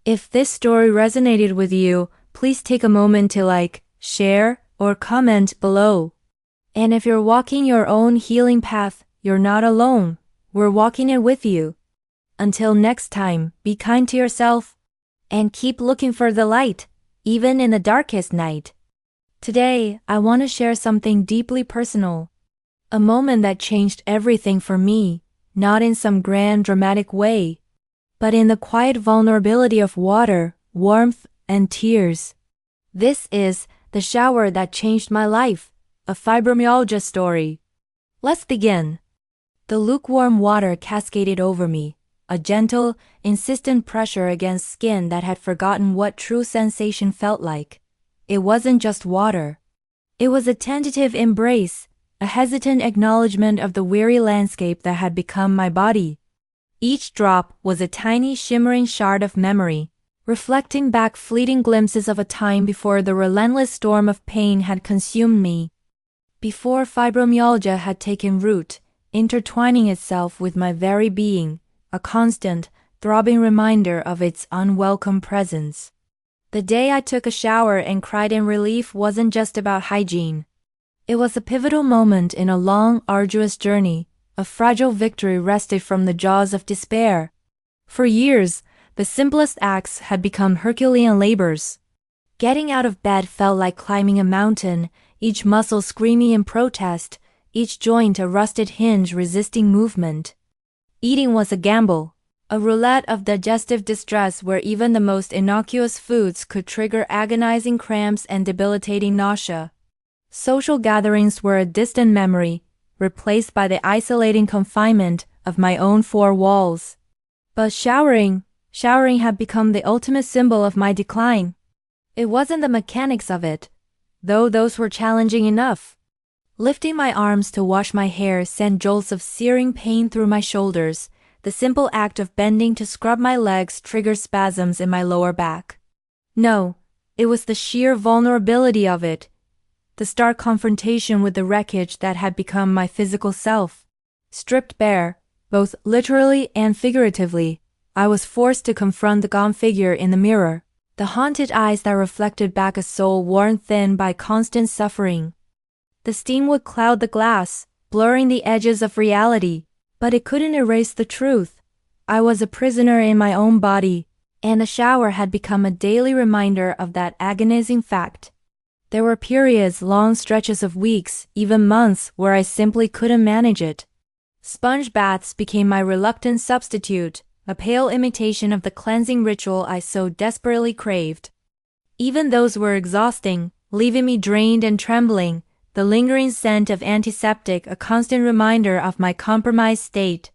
If this story resonated with you, please take a moment to like, share, or comment below. And if you're walking your own healing path, you're not alone. We're walking it with you. Until next time, be kind to yourself and keep looking for the light, even in the darkest night. Today, I want to share something deeply personal. A moment that changed everything for me, not in some grand dramatic way, but in the quiet vulnerability of water, warmth, and tears. This is The Shower That Changed My Life, a fibromyalgia story. Let's begin. The lukewarm water cascaded over me, a gentle, insistent pressure against skin that had forgotten what true sensation felt like. It wasn't just water. It was a tentative embrace, a hesitant acknowledgement of the weary landscape that had become my body. Each drop was a tiny shimmering shard of memory, reflecting back fleeting glimpses of a time before the relentless storm of pain had consumed me. Before fibromyalgia had taken root, intertwining itself with my very being, a constant, throbbing reminder of its unwelcome presence. The day I took a shower and cried in relief wasn't just about hygiene. It was a pivotal moment in a long, arduous journey, a fragile victory wrested from the jaws of despair. For years, the simplest acts had become Herculean labors. Getting out of bed felt like climbing a mountain, each muscle screaming in protest, each joint a rusted hinge resisting movement. Eating was a gamble, a roulette of digestive distress where even the most innocuous foods could trigger agonizing cramps and debilitating nausea. Social gatherings were a distant memory, replaced by the isolating confinement of my own four walls. But showering had become the ultimate symbol of my decline. It wasn't the mechanics of it, though those were challenging enough. Lifting my arms to wash my hair sent jolts of searing pain through my shoulders. The simple act of bending to scrub my legs triggered spasms in my lower back. No, it was the sheer vulnerability of it, the stark confrontation with the wreckage that had become my physical self. Stripped bare, both literally and figuratively, I was forced to confront the gaunt figure in the mirror, the haunted eyes that reflected back a soul worn thin by constant suffering. The steam would cloud the glass, blurring the edges of reality, but it couldn't erase the truth. I was a prisoner in my own body, and the shower had become a daily reminder of that agonizing fact. There were periods, long stretches of weeks, even months, where I simply couldn't manage it. Sponge baths became my reluctant substitute, a pale imitation of the cleansing ritual I so desperately craved. Even those were exhausting, leaving me drained and trembling, the lingering scent of antiseptic a constant reminder of my compromised state.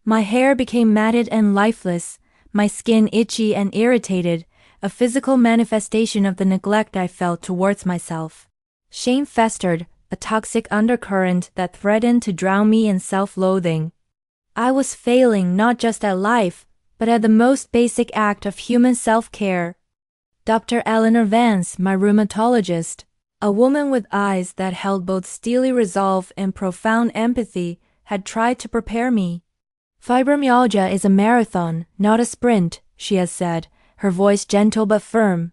My hair became matted and lifeless, my skin itchy and irritated, a physical manifestation of the neglect I felt towards myself. Shame festered, a toxic undercurrent that threatened to drown me in self-loathing. I was failing not just at life, but at the most basic act of human self-care. Dr. Eleanor Vance, my rheumatologist, a woman with eyes that held both steely resolve and profound empathy, had tried to prepare me. Fibromyalgia is a marathon, not a sprint, she has said, her voice gentle but firm.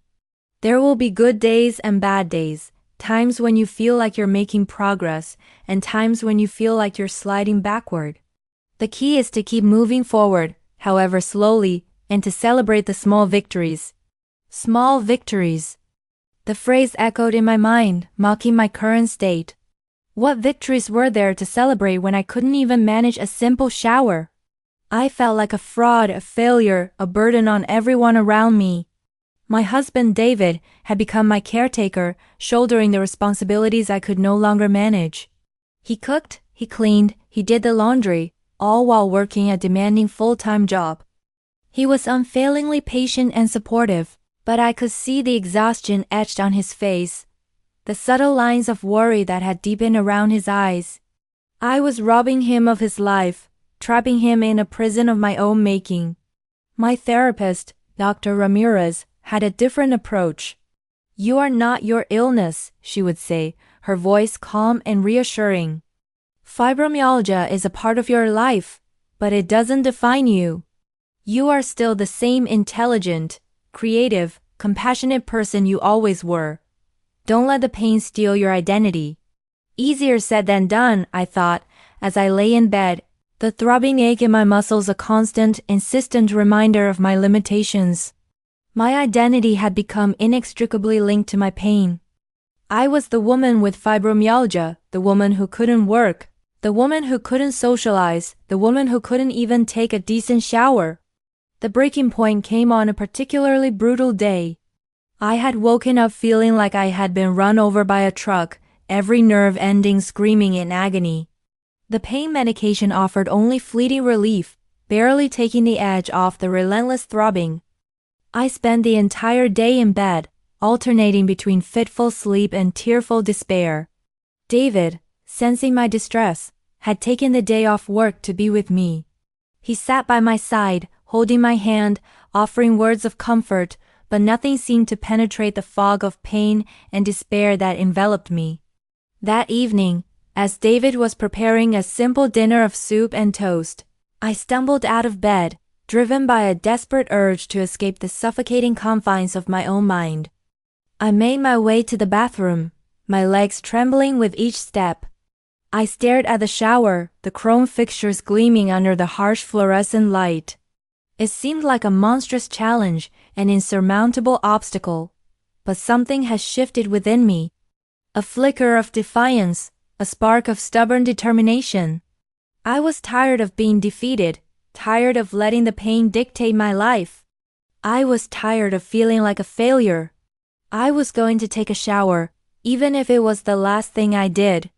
There will be good days and bad days, times when you feel like you're making progress, and times when you feel like you're sliding backward. The key is to keep moving forward, however slowly, and to celebrate the small victories. Small victories. The phrase echoed in my mind, mocking my current state. What victories were there to celebrate when I couldn't even manage a simple shower? I felt like a fraud, a failure, a burden on everyone around me. My husband David had become my caretaker, shouldering the responsibilities I could no longer manage. He cooked, he cleaned, he did the laundry, all while working a demanding full-time job. He was unfailingly patient and supportive, but I could see the exhaustion etched on his face, the subtle lines of worry that had deepened around his eyes. I was robbing him of his life, trapping him in a prison of my own making. My therapist, Dr. Ramirez, had a different approach. "You are not your illness," she would say, her voice calm and reassuring. "Fibromyalgia is a part of your life, but it doesn't define you. You are still the same intelligent, creative, compassionate person you always were. Don't let the pain steal your identity. Easier said than done, I thought, as I lay in bed, the throbbing ache in my muscles a constant, insistent reminder of my limitations. My identity had become inextricably linked to my pain. I was the woman with fibromyalgia, the woman who couldn't work, the woman who couldn't socialize, the woman who couldn't even take a decent shower. The breaking point came on a particularly brutal day. I had woken up feeling like I had been run over by a truck, every nerve ending screaming in agony. The pain medication offered only fleeting relief, barely taking the edge off the relentless throbbing. I spent the entire day in bed, alternating between fitful sleep and tearful despair. David, sensing my distress, had taken the day off work to be with me. He sat by my side, holding my hand, offering words of comfort, but nothing seemed to penetrate the fog of pain and despair that enveloped me. That evening, as David was preparing a simple dinner of soup and toast, I stumbled out of bed, driven by a desperate urge to escape the suffocating confines of my own mind. I made my way to the bathroom, my legs trembling with each step. I stared at the shower, the chrome fixtures gleaming under the harsh fluorescent light. It seemed like a monstrous challenge, an insurmountable obstacle. But something had shifted within me. A flicker of defiance, a spark of stubborn determination. I was tired of being defeated, tired of letting the pain dictate my life. I was tired of feeling like a failure. I was going to take a shower, even if it was the last thing I did.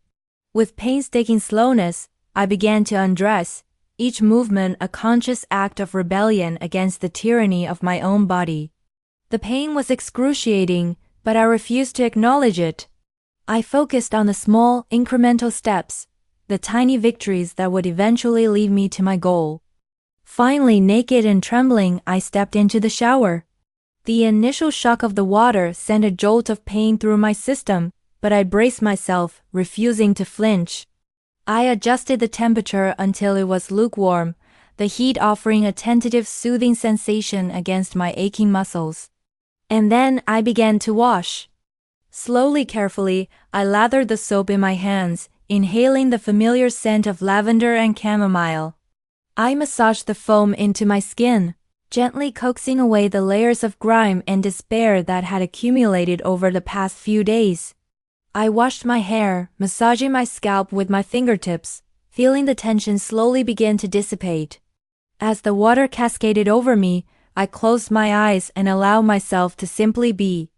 With painstaking slowness, I began to undress, each movement a conscious act of rebellion against the tyranny of my own body. The pain was excruciating, but I refused to acknowledge it. I focused on the small, incremental steps, the tiny victories that would eventually lead me to my goal. Finally, naked and trembling, I stepped into the shower. The initial shock of the water sent a jolt of pain through my system, but I braced myself, refusing to flinch. I adjusted the temperature until it was lukewarm, the heat offering a tentative soothing sensation against my aching muscles. And then I began to wash. Slowly, carefully, I lathered the soap in my hands, inhaling the familiar scent of lavender and chamomile. I massaged the foam into my skin, gently coaxing away the layers of grime and despair that had accumulated over the past few days. I washed my hair, massaging my scalp with my fingertips, feeling the tension slowly begin to dissipate. As the water cascaded over me, I closed my eyes and allowed myself to simply be.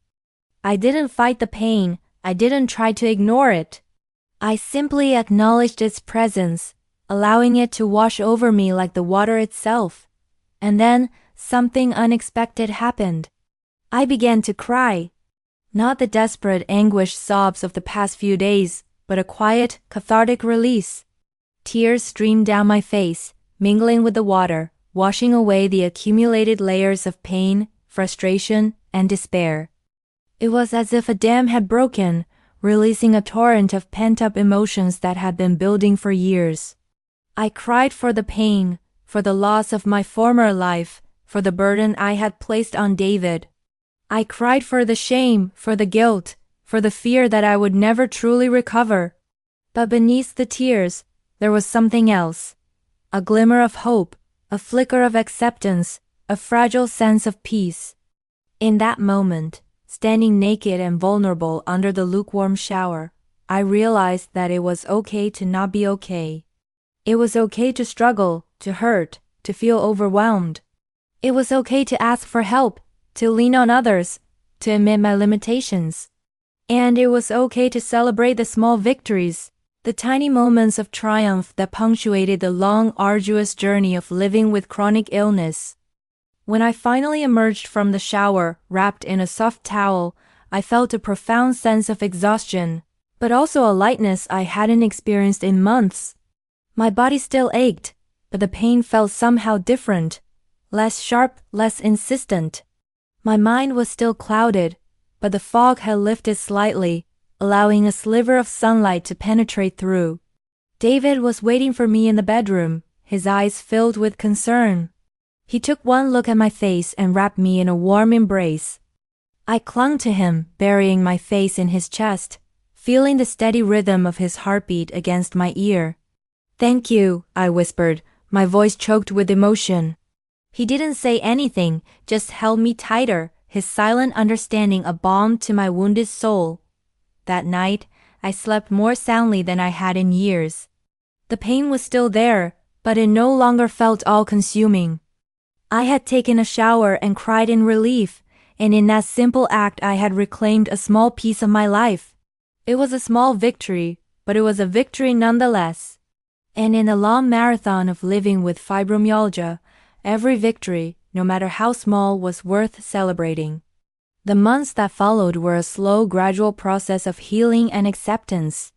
I didn't fight the pain, I didn't try to ignore it. I simply acknowledged its presence, allowing it to wash over me like the water itself. And then, something unexpected happened. I began to cry. Not the desperate anguished sobs of the past few days, but a quiet, cathartic release. Tears streamed down my face, mingling with the water, washing away the accumulated layers of pain, frustration, and despair. It was as if a dam had broken, releasing a torrent of pent-up emotions that had been building for years. I cried for the pain, for the loss of my former life, for the burden I had placed on David. I cried for the shame, for the guilt, for the fear that I would never truly recover. But beneath the tears, there was something else. A glimmer of hope, a flicker of acceptance, a fragile sense of peace. In that moment, standing naked and vulnerable under the lukewarm shower, I realized that it was okay to not be okay. It was okay to struggle, to hurt, to feel overwhelmed. It was okay to ask for help, to lean on others, to admit my limitations. And it was okay to celebrate the small victories, the tiny moments of triumph that punctuated the long, arduous journey of living with chronic illness. When I finally emerged from the shower, wrapped in a soft towel, I felt a profound sense of exhaustion, but also a lightness I hadn't experienced in months. My body still ached, but the pain felt somehow different, less sharp, less insistent. My mind was still clouded, but the fog had lifted slightly, allowing a sliver of sunlight to penetrate through. David was waiting for me in the bedroom, his eyes filled with concern. He took one look at my face and wrapped me in a warm embrace. I clung to him, burying my face in his chest, feeling the steady rhythm of his heartbeat against my ear. "Thank you," I whispered, my voice choked with emotion. He didn't say anything, just held me tighter, his silent understanding a balm to my wounded soul. That night, I slept more soundly than I had in years. The pain was still there, but it no longer felt all-consuming. I had taken a shower and cried in relief, and in that simple act I had reclaimed a small piece of my life. It was a small victory, but it was a victory nonetheless. And in the long marathon of living with fibromyalgia, every victory, no matter how small, was worth celebrating. The months that followed were a slow, gradual process of healing and acceptance.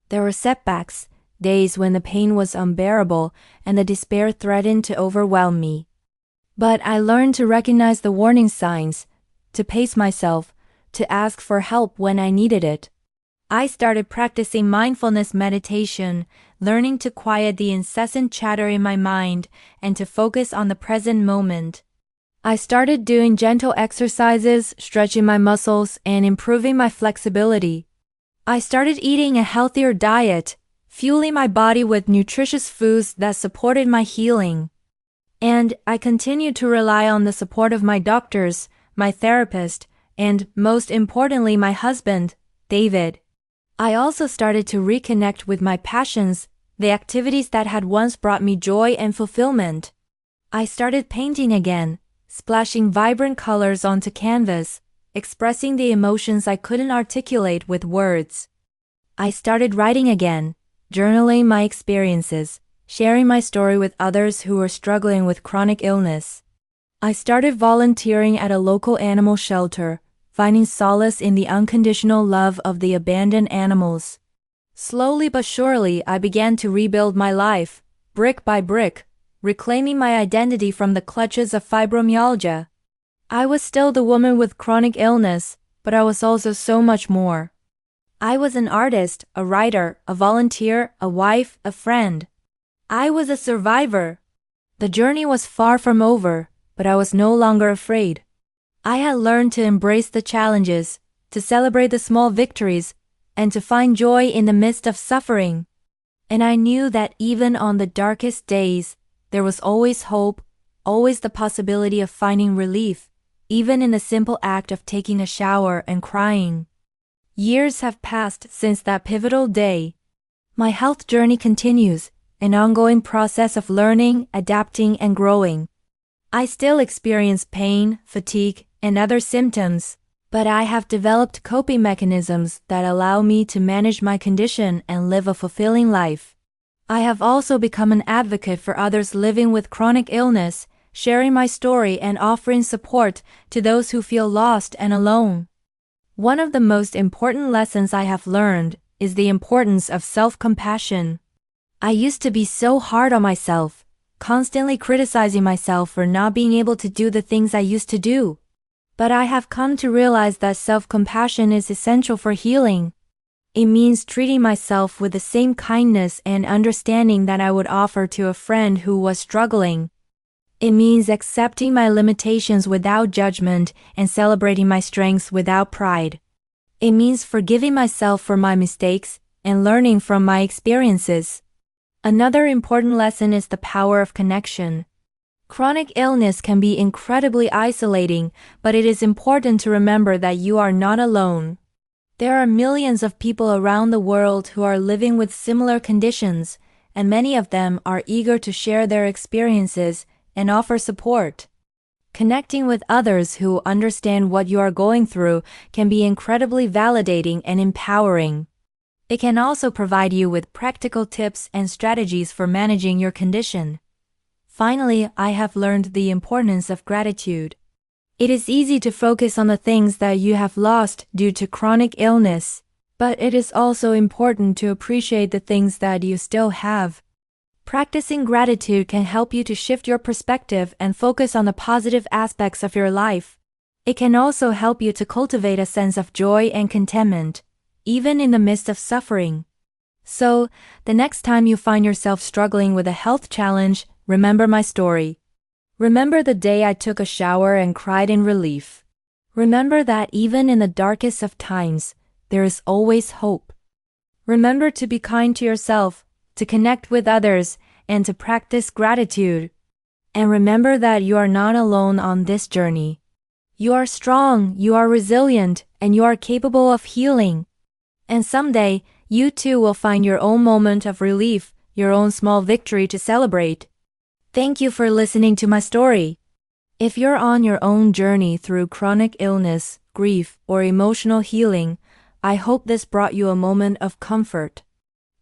There were setbacks, days when the pain was unbearable and the despair threatened to overwhelm me. But I learned to recognize the warning signs, to pace myself, to ask for help when I needed it. I started practicing mindfulness meditation, learning to quiet the incessant chatter in my mind and to focus on the present moment. I started doing gentle exercises, stretching my muscles, and improving my flexibility. I started eating a healthier diet, fueling my body with nutritious foods that supported my healing. And I continued to rely on the support of my doctors, my therapist, and, most importantly, my husband, David. I also started to reconnect with my passions, the activities that had once brought me joy and fulfillment. I started painting again, splashing vibrant colors onto canvas, expressing the emotions I couldn't articulate with words. I started writing again, journaling my experiences, sharing my story with others who were struggling with chronic illness. I started volunteering at a local animal shelter, finding solace in the unconditional love of the abandoned animals. Slowly but surely, I began to rebuild my life, brick by brick, reclaiming my identity from the clutches of fibromyalgia. I was still the woman with chronic illness, but I was also so much more. I was an artist, a writer, a volunteer, a wife, a friend. I was a survivor. The journey was far from over, but I was no longer afraid. I had learned to embrace the challenges, to celebrate the small victories, and to find joy in the midst of suffering. And I knew that even on the darkest days, there was always hope, always the possibility of finding relief, even in the simple act of taking a shower and crying. Years have passed since that pivotal day. My health journey continues, an ongoing process of learning, adapting, and growing. I still experience pain, fatigue, and other symptoms, but I have developed coping mechanisms that allow me to manage my condition and live a fulfilling life. I have also become an advocate for others living with chronic illness, sharing my story and offering support to those who feel lost and alone. One of the most important lessons I have learned is the importance of self-compassion. I used to be so hard on myself, constantly criticizing myself for not being able to do the things I used to do. But I have come to realize that self-compassion is essential for healing. It means treating myself with the same kindness and understanding that I would offer to a friend who was struggling. It means accepting my limitations without judgment and celebrating my strengths without pride. It means forgiving myself for my mistakes and learning from my experiences. Another important lesson is the power of connection. Chronic illness can be incredibly isolating, but it is important to remember that you are not alone. There are millions of people around the world who are living with similar conditions, and many of them are eager to share their experiences and offer support. Connecting with others who understand what you are going through can be incredibly validating and empowering. It can also provide you with practical tips and strategies for managing your condition. Finally, I have learned the importance of gratitude. It is easy to focus on the things that you have lost due to chronic illness, but it is also important to appreciate the things that you still have. Practicing gratitude can help you to shift your perspective and focus on the positive aspects of your life. It can also help you to cultivate a sense of joy and contentment, even in the midst of suffering. So, the next time you find yourself struggling with a health challenge, remember my story. Remember the day I took a shower and cried in relief. Remember that even in the darkest of times, there is always hope. Remember to be kind to yourself, to connect with others, and to practice gratitude. And remember that you are not alone on this journey. You are strong, you are resilient, and you are capable of healing. And someday, you too will find your own moment of relief, your own small victory to celebrate. Thank you for listening to my story. If you're on your own journey through chronic illness, grief, or emotional healing, I hope this brought you a moment of comfort.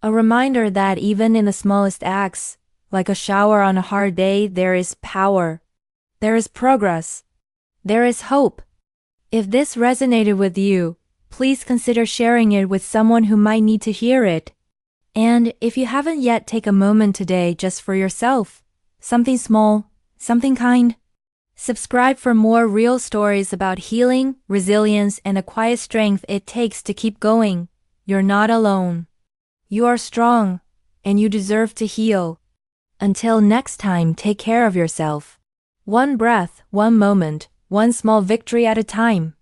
A reminder that even in the smallest acts, like a shower on a hard day, there is power. There is progress. There is hope. If this resonated with you, please consider sharing it with someone who might need to hear it. And if you haven't yet, take a moment today just for yourself. Something small, something kind. Subscribe for more real stories about healing, resilience, and the quiet strength it takes to keep going. You're not alone. You are strong, and you deserve to heal. Until next time, take care of yourself. One breath, one moment, one small victory at a time.